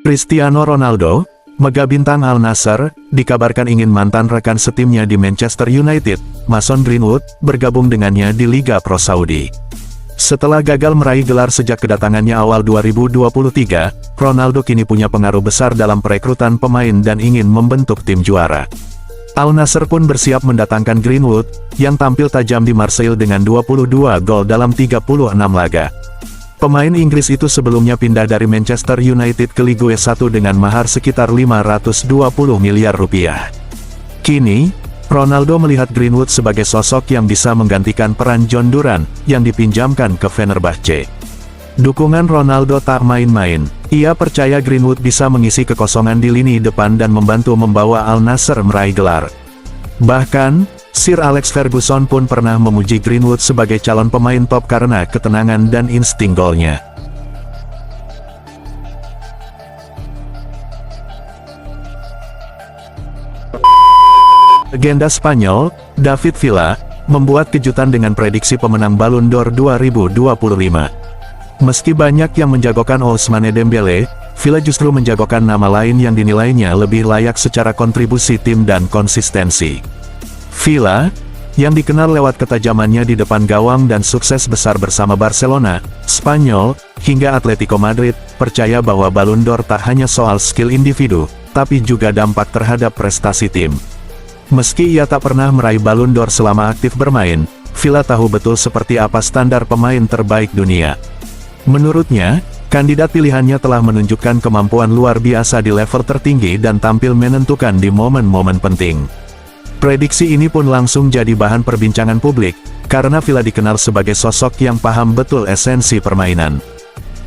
Cristiano Ronaldo, mega bintang Al Nassr, dikabarkan ingin mantan rekan setimnya di Manchester United, Mason Greenwood, bergabung dengannya di Liga Pro Saudi. Setelah gagal meraih gelar sejak kedatangannya awal 2023, Ronaldo kini punya pengaruh besar dalam perekrutan pemain dan ingin membentuk tim juara. Al Nassr pun bersiap mendatangkan Greenwood, yang tampil tajam di Marseille dengan 22 gol dalam 36 laga. Pemain Inggris itu sebelumnya pindah dari Manchester United ke Ligue 1 dengan mahar sekitar 520 miliar rupiah. Kini, Ronaldo melihat Greenwood sebagai sosok yang bisa menggantikan peran John Duran, yang dipinjamkan ke Fenerbahce. Dukungan Ronaldo tak main-main. Ia percaya Greenwood bisa mengisi kekosongan di lini depan dan membantu membawa Al Nassr meraih gelar. Bahkan, Sir Alex Ferguson pun pernah memuji Greenwood sebagai calon pemain top karena ketenangan dan insting golnya. Legenda Spanyol, David Villa, membuat kejutan dengan prediksi pemenang Ballon d'Or 2025. Meski banyak yang menjagokan Ousmane Dembele, Villa justru menjagokan nama lain yang dinilainya lebih layak secara kontribusi tim dan konsistensi. Villa, yang dikenal lewat ketajamannya di depan gawang dan sukses besar bersama Barcelona, Spanyol, hingga Atletico Madrid, percaya bahwa Ballon d'Or tak hanya soal skill individu, tapi juga dampak terhadap prestasi tim. Meski ia tak pernah meraih Ballon d'Or selama aktif bermain, Villa tahu betul seperti apa standar pemain terbaik dunia. Menurutnya, kandidat pilihannya telah menunjukkan kemampuan luar biasa di level tertinggi dan tampil menentukan di momen-momen penting. Prediksi ini pun langsung jadi bahan perbincangan publik, karena Villa dikenal sebagai sosok yang paham betul esensi permainan.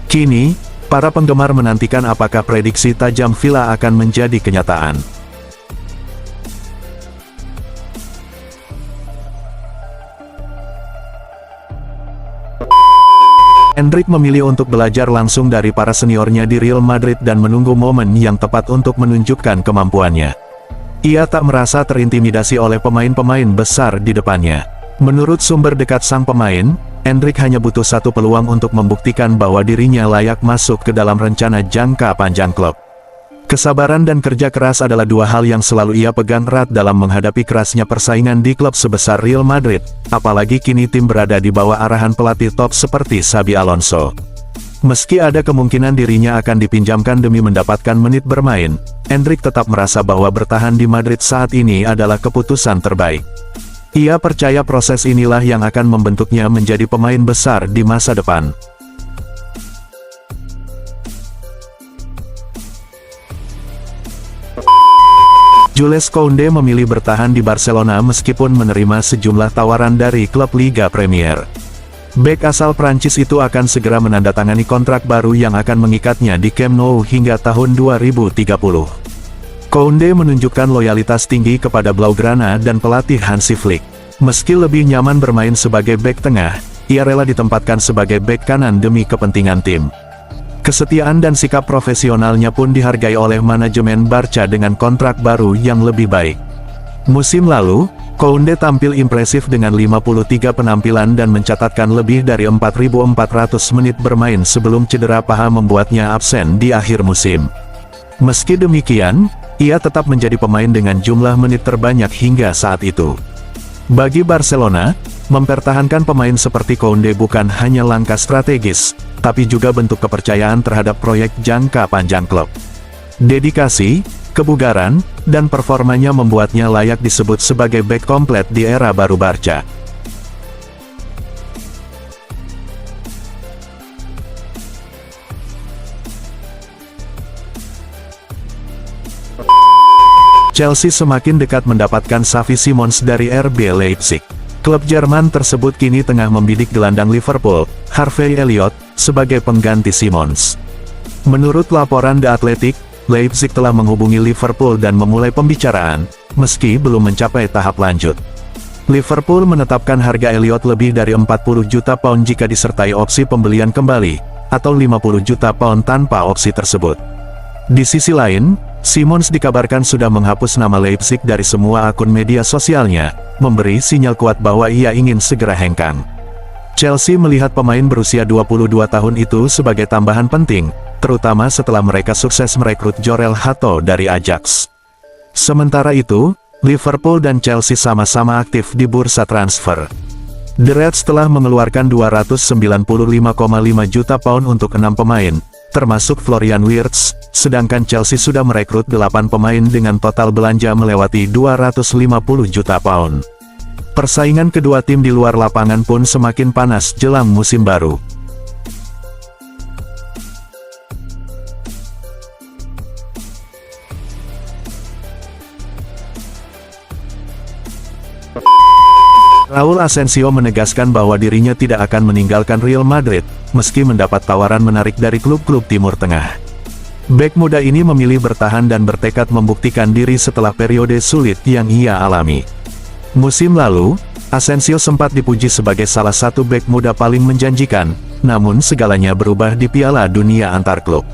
Kini, para penggemar menantikan apakah prediksi tajam Villa akan menjadi kenyataan. Endrick memilih untuk belajar langsung dari para seniornya di Real Madrid dan menunggu momen yang tepat untuk menunjukkan kemampuannya. Ia tak merasa terintimidasi oleh pemain-pemain besar di depannya. Menurut sumber dekat sang pemain, Endrick hanya butuh satu peluang untuk membuktikan bahwa dirinya layak masuk ke dalam rencana jangka panjang klub. Kesabaran dan kerja keras adalah dua hal yang selalu ia pegang erat dalam menghadapi kerasnya persaingan di klub sebesar Real Madrid, apalagi kini tim berada di bawah arahan pelatih top seperti Xabi Alonso. Meski ada kemungkinan dirinya akan dipinjamkan demi mendapatkan menit bermain, Endrick tetap merasa bahwa bertahan di Madrid saat ini adalah keputusan terbaik. Ia percaya proses inilah yang akan membentuknya menjadi pemain besar di masa depan. Jules Koundé memilih bertahan di Barcelona meskipun menerima sejumlah tawaran dari klub Liga Premier. Bek asal Prancis itu akan segera menandatangani kontrak baru yang akan mengikatnya di Camp Nou hingga tahun 2030. Koundé menunjukkan loyalitas tinggi kepada Blaugrana dan pelatih Hansi Flick. Meski lebih nyaman bermain sebagai bek tengah, ia rela ditempatkan sebagai bek kanan demi kepentingan tim. Kesetiaan dan sikap profesionalnya pun dihargai oleh manajemen Barca dengan kontrak baru yang lebih baik. Musim lalu, Koundé tampil impresif dengan 53 penampilan dan mencatatkan lebih dari 4.400 menit bermain sebelum cedera paha membuatnya absen di akhir musim. Meski demikian, ia tetap menjadi pemain dengan jumlah menit terbanyak hingga saat itu. Bagi Barcelona, mempertahankan pemain seperti Koundé bukan hanya langkah strategis, tapi juga bentuk kepercayaan terhadap proyek jangka panjang klub. Dedikasi, kebugaran, dan performanya membuatnya layak disebut sebagai bek komplit di era baru Barca. Chelsea semakin dekat mendapatkan Xavi Simons dari RB Leipzig. Klub Jerman tersebut kini tengah membidik gelandang Liverpool, Harvey Elliott, sebagai pengganti Simons. Menurut laporan The Athletic, Leipzig telah menghubungi Liverpool dan memulai pembicaraan, meski belum mencapai tahap lanjut. Liverpool menetapkan harga Elliott lebih dari 40 juta pound jika disertai opsi pembelian kembali, atau 50 juta pound tanpa opsi tersebut. Di sisi lain, Simons dikabarkan sudah menghapus nama Leipzig dari semua akun media sosialnya, memberi sinyal kuat bahwa ia ingin segera hengkang. Chelsea melihat pemain berusia 22 tahun itu sebagai tambahan penting, terutama setelah mereka sukses merekrut Jorel Hato dari Ajax. Sementara itu, Liverpool dan Chelsea sama-sama aktif di bursa transfer. The Reds telah mengeluarkan 295,5 juta pound untuk 6 pemain, termasuk Florian Wirtz, sedangkan Chelsea sudah merekrut 8 pemain dengan total belanja melewati 250 juta pound. Persaingan kedua tim di luar lapangan pun semakin panas jelang musim baru. Raul Asensio menegaskan bahwa dirinya tidak akan meninggalkan Real Madrid, meski mendapat tawaran menarik dari klub-klub Timur Tengah. Bek muda ini memilih bertahan dan bertekad membuktikan diri setelah periode sulit yang ia alami. Musim lalu, Asensio sempat dipuji sebagai salah satu bek muda paling menjanjikan, namun segalanya berubah di Piala Dunia antar klub.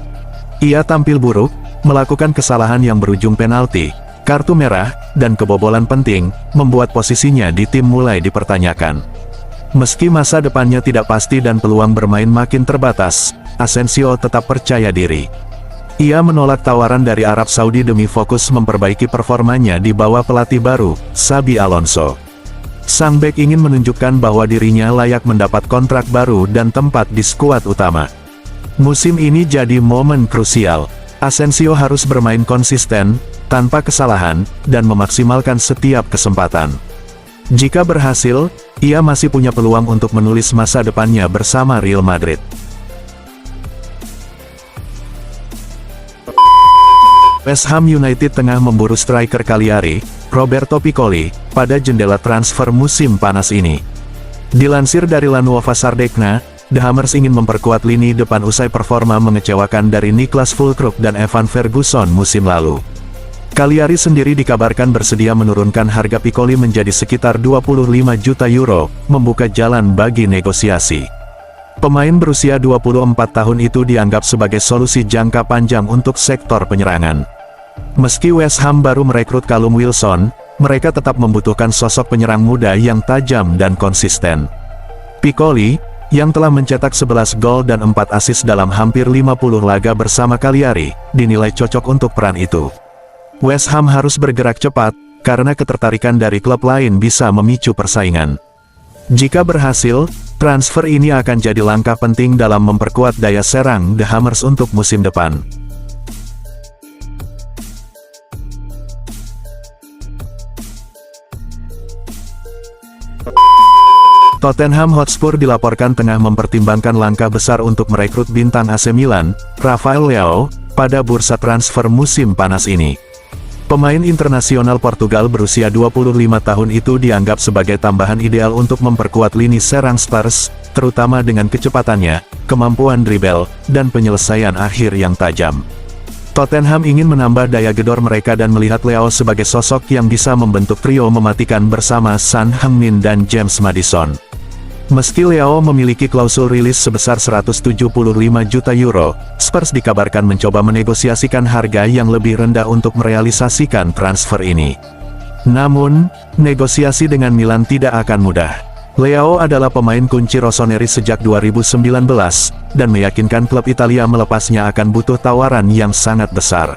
Ia tampil buruk, melakukan kesalahan yang berujung penalti, kartu merah, dan kebobolan penting, membuat posisinya di tim mulai dipertanyakan. Meski masa depannya tidak pasti dan peluang bermain makin terbatas, Asensio tetap percaya diri. Ia menolak tawaran dari Arab Saudi demi fokus memperbaiki performanya di bawah pelatih baru, Xabi Alonso. Sang bek ingin menunjukkan bahwa dirinya layak mendapat kontrak baru dan tempat di skuad utama. Musim ini jadi momen krusial. Asensio harus bermain konsisten, tanpa kesalahan, dan memaksimalkan setiap kesempatan. Jika berhasil, ia masih punya peluang untuk menulis masa depannya bersama Real Madrid. West Ham United tengah memburu striker Cagliari, Roberto Piccoli, pada jendela transfer musim panas ini. Dilansir dari La Nuova Sardegna, The Hammers ingin memperkuat lini depan usai performa mengecewakan dari Niklas Füllkrug dan Evan Ferguson musim lalu. Cagliari sendiri dikabarkan bersedia menurunkan harga Piccoli menjadi sekitar 25 juta euro, membuka jalan bagi negosiasi. Pemain berusia 24 tahun itu dianggap sebagai solusi jangka panjang untuk sektor penyerangan. Meski West Ham baru merekrut Callum Wilson, mereka tetap membutuhkan sosok penyerang muda yang tajam dan konsisten. Piccoli, yang telah mencetak 11 gol dan 4 assist dalam hampir 50 laga bersama Cagliari, dinilai cocok untuk peran itu. West Ham harus bergerak cepat, karena ketertarikan dari klub lain bisa memicu persaingan. Jika berhasil, transfer ini akan jadi langkah penting dalam memperkuat daya serang The Hammers untuk musim depan. Tottenham Hotspur dilaporkan tengah mempertimbangkan langkah besar untuk merekrut bintang AC Milan, Rafael Leao, pada bursa transfer musim panas ini. Pemain internasional Portugal berusia 25 tahun itu dianggap sebagai tambahan ideal untuk memperkuat lini serang Spurs, terutama dengan kecepatannya, kemampuan dribble, dan penyelesaian akhir yang tajam. Tottenham ingin menambah daya gedor mereka dan melihat Leao sebagai sosok yang bisa membentuk trio mematikan bersama Son Heung-min dan James Maddison. Meski Leao memiliki klausul rilis sebesar 175 juta euro, Spurs dikabarkan mencoba menegosiasikan harga yang lebih rendah untuk merealisasikan transfer ini. Namun, negosiasi dengan Milan tidak akan mudah. Leao adalah pemain kunci Rossoneri sejak 2019, dan meyakinkan klub Italia melepasnya akan butuh tawaran yang sangat besar.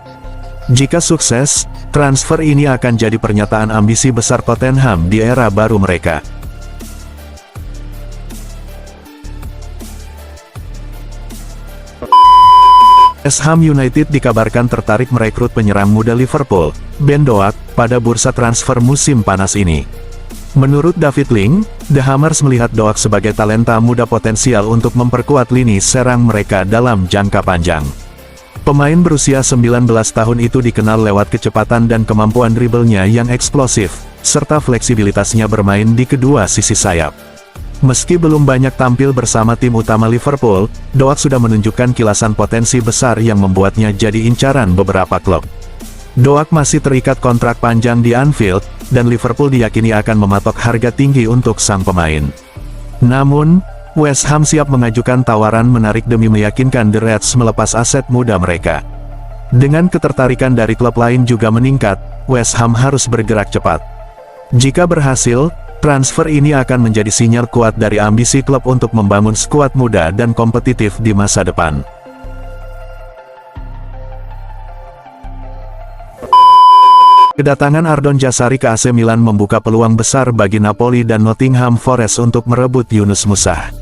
Jika sukses, transfer ini akan jadi pernyataan ambisi besar Tottenham di era baru mereka. West Ham United dikabarkan tertarik merekrut penyerang muda Liverpool, Ben Doak, pada bursa transfer musim panas ini. Menurut David Link, The Hammers melihat Doak sebagai talenta muda potensial untuk memperkuat lini serang mereka dalam jangka panjang. Pemain berusia 19 tahun itu dikenal lewat kecepatan dan kemampuan dribblenya yang eksplosif, serta fleksibilitasnya bermain di kedua sisi sayap. Meski belum banyak tampil bersama tim utama Liverpool, Doak sudah menunjukkan kilasan potensi besar yang membuatnya jadi incaran beberapa klub. Doak masih terikat kontrak panjang di Anfield, dan Liverpool diyakini akan mematok harga tinggi untuk sang pemain. Namun, West Ham siap mengajukan tawaran menarik demi meyakinkan The Reds melepas aset muda mereka. Dengan ketertarikan dari klub lain juga meningkat, West Ham harus bergerak cepat. Jika berhasil, transfer ini akan menjadi sinyal kuat dari ambisi klub untuk membangun skuad muda dan kompetitif di masa depan. Kedatangan Ardon Jazari ke AC Milan membuka peluang besar bagi Napoli dan Nottingham Forest untuk merebut Yunus Musah.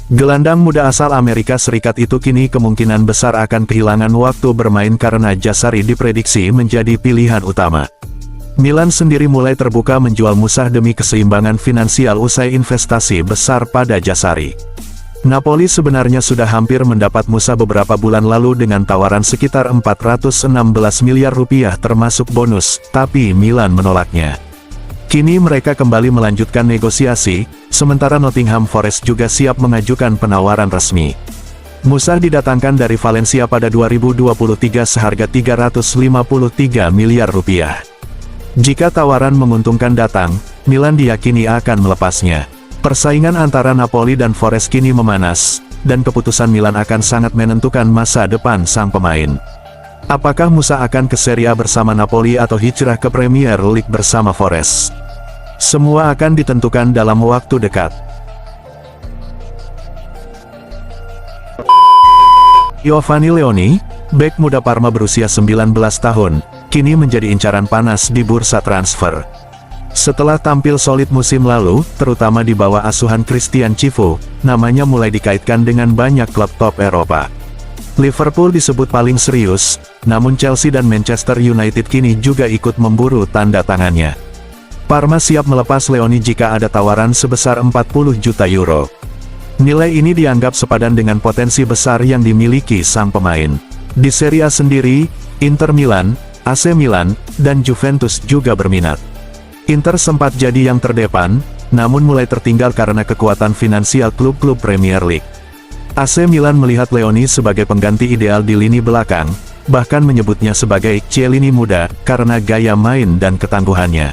Gelandang muda asal Amerika Serikat itu kini kemungkinan besar akan kehilangan waktu bermain karena Jazari diprediksi menjadi pilihan utama. Milan sendiri mulai terbuka menjual Musah demi keseimbangan finansial usai investasi besar pada Jazari. Napoli sebenarnya sudah hampir mendapat Musah beberapa bulan lalu dengan tawaran sekitar 416 miliar rupiah termasuk bonus, tapi Milan menolaknya. Kini mereka kembali melanjutkan negosiasi, sementara Nottingham Forest juga siap mengajukan penawaran resmi. Musah didatangkan dari Valencia pada 2023 seharga 353 miliar rupiah. Jika tawaran menguntungkan datang, Milan diyakini akan melepasnya. Persaingan antara Napoli dan Forest kini memanas, dan keputusan Milan akan sangat menentukan masa depan sang pemain. Apakah Musah akan ke Serie A bersama Napoli atau hijrah ke Premier League bersama Forest? Semua akan ditentukan dalam waktu dekat. Giovanni Leoni, bek muda Parma berusia 19 tahun, kini menjadi incaran panas di bursa transfer. Setelah tampil solid musim lalu, terutama di bawah asuhan Christian Cifu, namanya mulai dikaitkan dengan banyak klub top Eropa. Liverpool disebut paling serius, namun Chelsea dan Manchester United kini juga ikut memburu tanda tangannya. Parma siap melepas Leoni jika ada tawaran sebesar 40 juta euro. Nilai ini dianggap sepadan dengan potensi besar yang dimiliki sang pemain. Di Serie A sendiri, Inter Milan, AC Milan, dan Juventus juga berminat. Inter sempat jadi yang terdepan, namun mulai tertinggal karena kekuatan finansial klub-klub Premier League. AC Milan melihat Leoni sebagai pengganti ideal di lini belakang, bahkan menyebutnya sebagai Chiellini muda, karena gaya main dan ketangguhannya.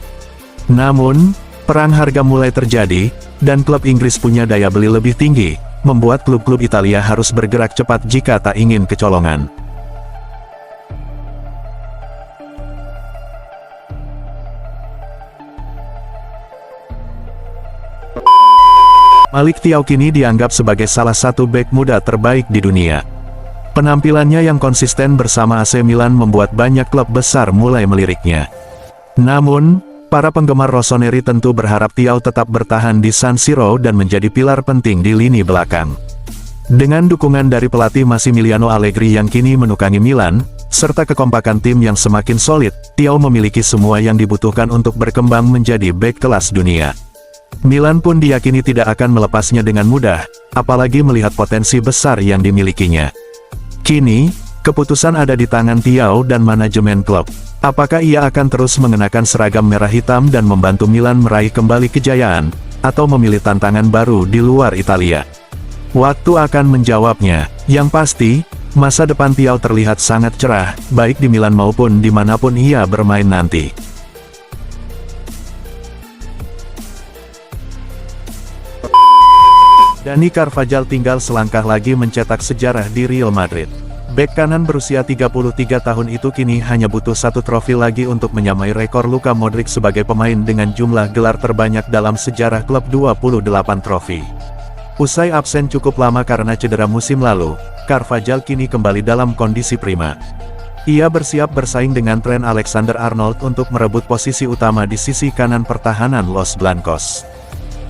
Namun, perang harga mulai terjadi, dan klub Inggris punya daya beli lebih tinggi, membuat klub-klub Italia harus bergerak cepat jika tak ingin kecolongan. Malik Thiaw kini dianggap sebagai salah satu bek muda terbaik di dunia. Penampilannya yang konsisten bersama AC Milan membuat banyak klub besar mulai meliriknya. Namun, para penggemar rossoneri tentu berharap Thiaw tetap bertahan di San Siro dan menjadi pilar penting di lini belakang. Dengan dukungan dari pelatih Massimiliano Allegri yang kini menukangi Milan, serta kekompakan tim yang semakin solid, Thiaw memiliki semua yang dibutuhkan untuk berkembang menjadi bek kelas dunia. Milan pun diyakini tidak akan melepasnya dengan mudah, apalagi melihat potensi besar yang dimilikinya. Kini, keputusan ada di tangan Thiaw dan manajemen klub. Apakah ia akan terus mengenakan seragam merah hitam dan membantu Milan meraih kembali kejayaan, atau memilih tantangan baru di luar Italia? Waktu akan menjawabnya. Yang pasti, masa depan Thiaw terlihat sangat cerah, baik di Milan maupun dimanapun ia bermain nanti. Dani Carvajal tinggal selangkah lagi mencetak sejarah di Real Madrid. Bek kanan berusia 33 tahun itu kini hanya butuh satu trofi lagi untuk menyamai rekor Luka Modric sebagai pemain dengan jumlah gelar terbanyak dalam sejarah klub 28 trofi. Usai absen cukup lama karena cedera musim lalu, Carvajal kini kembali dalam kondisi prima. Ia bersiap bersaing dengan Trent Alexander-Arnold untuk merebut posisi utama di sisi kanan pertahanan Los Blancos.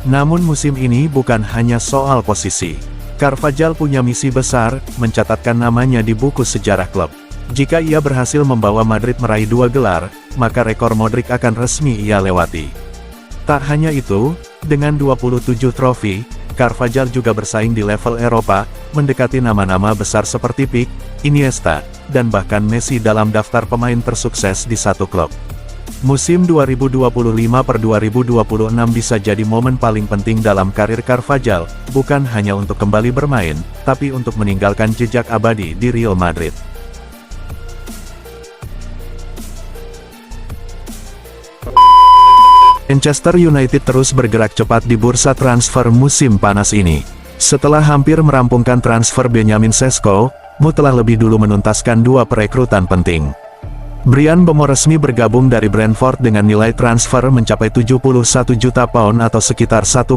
Namun musim ini bukan hanya soal posisi. Carvajal punya misi besar, mencatatkan namanya di buku sejarah klub. Jika ia berhasil membawa Madrid meraih 2 gelar, maka rekor Modric akan resmi ia lewati. Tak hanya itu, dengan 27 trofi, Carvajal juga bersaing di level Eropa, mendekati nama-nama besar seperti Pique, Iniesta, dan bahkan Messi dalam daftar pemain tersukses di satu klub. Musim 2025-2026 bisa jadi momen paling penting dalam karir Carvajal, bukan hanya untuk kembali bermain, tapi untuk meninggalkan jejak abadi di Real Madrid. Manchester United terus bergerak cepat di bursa transfer musim panas ini. Setelah hampir merampungkan transfer Benjamin Sesko, Mu telah lebih dulu menuntaskan 2 perekrutan penting. Bryan Mbeumo resmi bergabung dari Brentford dengan nilai transfer mencapai 71 juta pound atau sekitar 1,54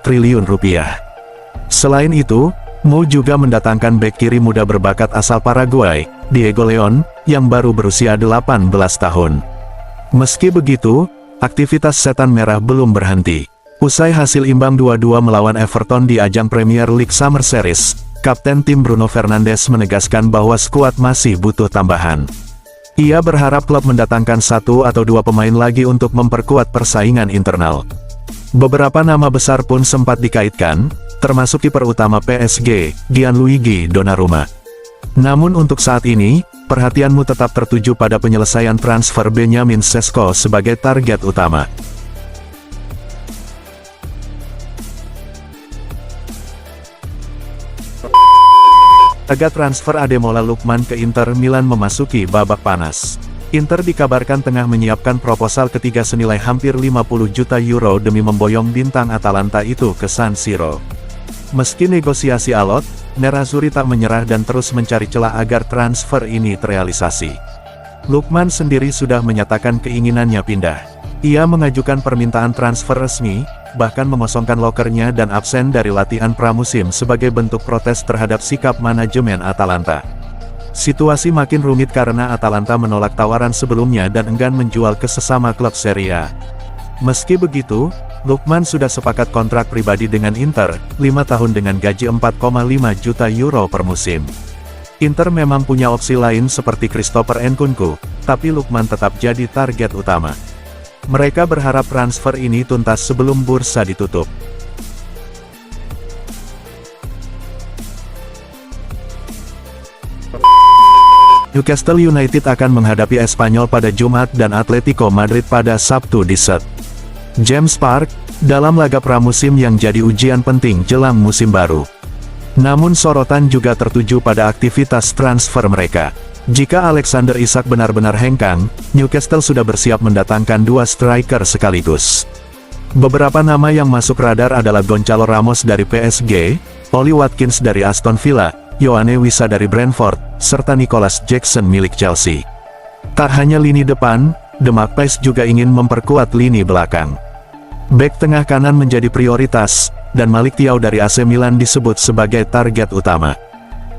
triliun rupiah. Selain itu, Mu juga mendatangkan bek kiri muda berbakat asal Paraguay, Diego Leon, yang baru berusia 18 tahun. Meski begitu, aktivitas Setan Merah belum berhenti. Usai hasil imbang 2-2 melawan Everton di ajang Premier League Summer Series, Kapten tim Bruno Fernandes menegaskan bahwa skuad masih butuh tambahan. Ia berharap klub mendatangkan 1 atau 2 pemain lagi untuk memperkuat persaingan internal. Beberapa nama besar pun sempat dikaitkan, termasuk kiper utama PSG, Gianluigi Donnarumma. Namun untuk saat ini, perhatianmu tetap tertuju pada penyelesaian transfer Benjamin Sesko sebagai target utama. Laga transfer Ademola Lookman ke Inter Milan memasuki babak panas. Inter dikabarkan tengah menyiapkan proposal ketiga senilai hampir 50 juta euro demi memboyong bintang Atalanta itu ke San Siro. Meski negosiasi alot, Nerazzurri tak menyerah dan terus mencari celah agar transfer ini terrealisasi. Lookman sendiri sudah menyatakan keinginannya pindah. Ia mengajukan permintaan transfer resmi, bahkan mengosongkan lokernya dan absen dari latihan pramusim sebagai bentuk protes terhadap sikap manajemen Atalanta. Situasi makin rumit karena Atalanta menolak tawaran sebelumnya dan enggan menjual ke sesama klub Serie A. Meski begitu, Lookman sudah sepakat kontrak pribadi dengan Inter, 5 tahun dengan gaji 4,5 juta euro per musim. Inter memang punya opsi lain seperti Christopher Nkunku, tapi Lookman tetap jadi target utama. Mereka berharap transfer ini tuntas sebelum bursa ditutup. Newcastle United akan menghadapi Espanyol pada Jumat dan Atletico Madrid pada Sabtu di St. James Park, dalam laga pramusim yang jadi ujian penting jelang musim baru. Namun sorotan juga tertuju pada aktivitas transfer mereka. Jika Alexander Isak benar-benar hengkang, Newcastle sudah bersiap mendatangkan 2 striker sekaligus. Beberapa nama yang masuk radar adalah Gonçalo Ramos dari PSG, Ollie Watkins dari Aston Villa, Yoane Wissa dari Brentford, serta Nicholas Jackson milik Chelsea. Tak hanya lini depan, The Magpies juga ingin memperkuat lini belakang. Bek tengah kanan menjadi prioritas, dan Malik Thiaw dari AC Milan disebut sebagai target utama.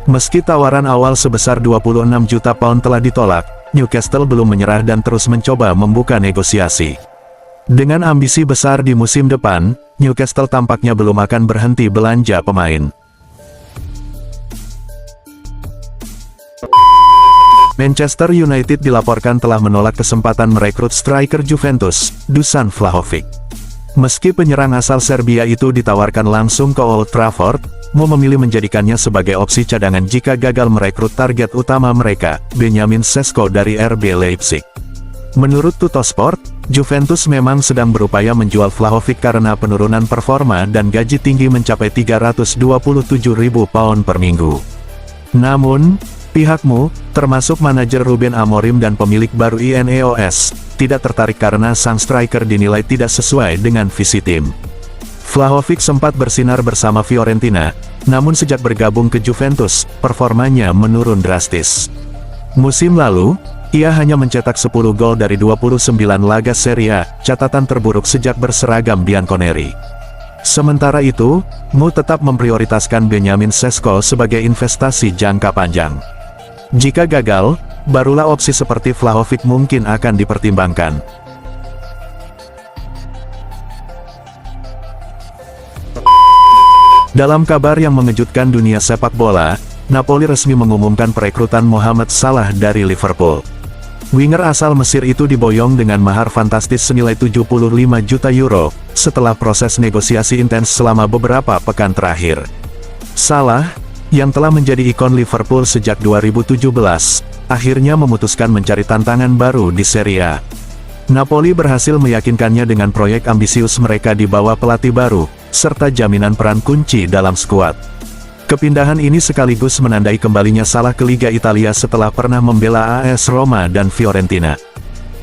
Meski tawaran awal sebesar 26 juta pound telah ditolak, Newcastle belum menyerah dan terus mencoba membuka negosiasi. Dengan ambisi besar di musim depan, Newcastle tampaknya belum akan berhenti belanja pemain. Manchester United dilaporkan telah menolak kesempatan merekrut striker Juventus, Dusan Vlahovic. Meski penyerang asal Serbia itu ditawarkan langsung ke Old Trafford, Mo memilih menjadikannya sebagai opsi cadangan jika gagal merekrut target utama mereka, Benjamin Sesko dari RB Leipzig. Menurut Tuttosport, Juventus memang sedang berupaya menjual Vlahovic karena penurunan performa dan gaji tinggi mencapai 327.000 pound per minggu. Namun, pihakmu, termasuk manajer Ruben Amorim dan pemilik baru Ineos, tidak tertarik karena sang striker dinilai tidak sesuai dengan visi tim. Vlahovic sempat bersinar bersama Fiorentina, namun sejak bergabung ke Juventus, performanya menurun drastis. Musim lalu, ia hanya mencetak 10 gol dari 29 laga Serie A, catatan terburuk sejak berseragam bianconeri. Sementara itu, Mo tetap memprioritaskan Benjamin Sesko sebagai investasi jangka panjang. Jika gagal, barulah opsi seperti Vlahovic mungkin akan dipertimbangkan. Dalam kabar yang mengejutkan dunia sepak bola, Napoli resmi mengumumkan perekrutan Mohamed Salah dari Liverpool. Winger asal Mesir itu diboyong dengan mahar fantastis senilai 75 juta euro, setelah proses negosiasi intens selama beberapa pekan terakhir. Salah, yang telah menjadi ikon Liverpool sejak 2017, akhirnya memutuskan mencari tantangan baru di Serie A. Napoli berhasil meyakinkannya dengan proyek ambisius mereka di bawah pelatih baru, serta jaminan peran kunci dalam skuad. Kepindahan ini sekaligus menandai kembalinya Salah ke Liga Italia setelah pernah membela AS Roma dan Fiorentina.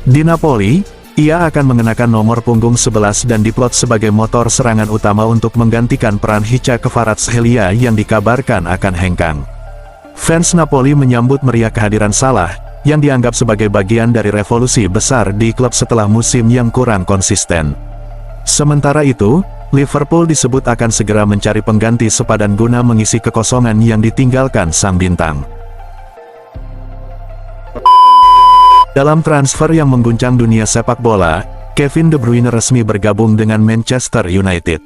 Di Napoli, ia akan mengenakan nomor punggung 11 dan diplot sebagai motor serangan utama untuk menggantikan peran Hicha Kvaratskhelia yang dikabarkan akan hengkang. Fans Napoli menyambut meriah kehadiran Salah, yang dianggap sebagai bagian dari revolusi besar di klub setelah musim yang kurang konsisten. Sementara itu, Liverpool disebut akan segera mencari pengganti sepadan guna mengisi kekosongan yang ditinggalkan sang bintang. Dalam transfer yang mengguncang dunia sepak bola, Kevin De Bruyne resmi bergabung dengan Manchester United.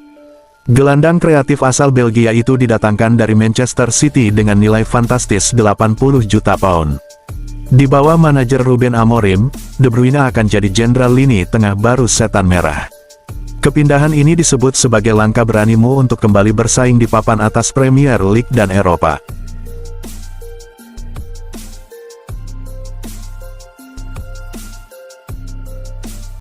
Gelandang kreatif asal Belgia itu didatangkan dari Manchester City dengan nilai fantastis 80 juta pound. Di bawah manajer Ruben Amorim, De Bruyne akan jadi jenderal lini tengah baru Setan Merah. Kepindahan ini disebut sebagai langkah beranimu untuk kembali bersaing di papan atas Premier League dan Eropa.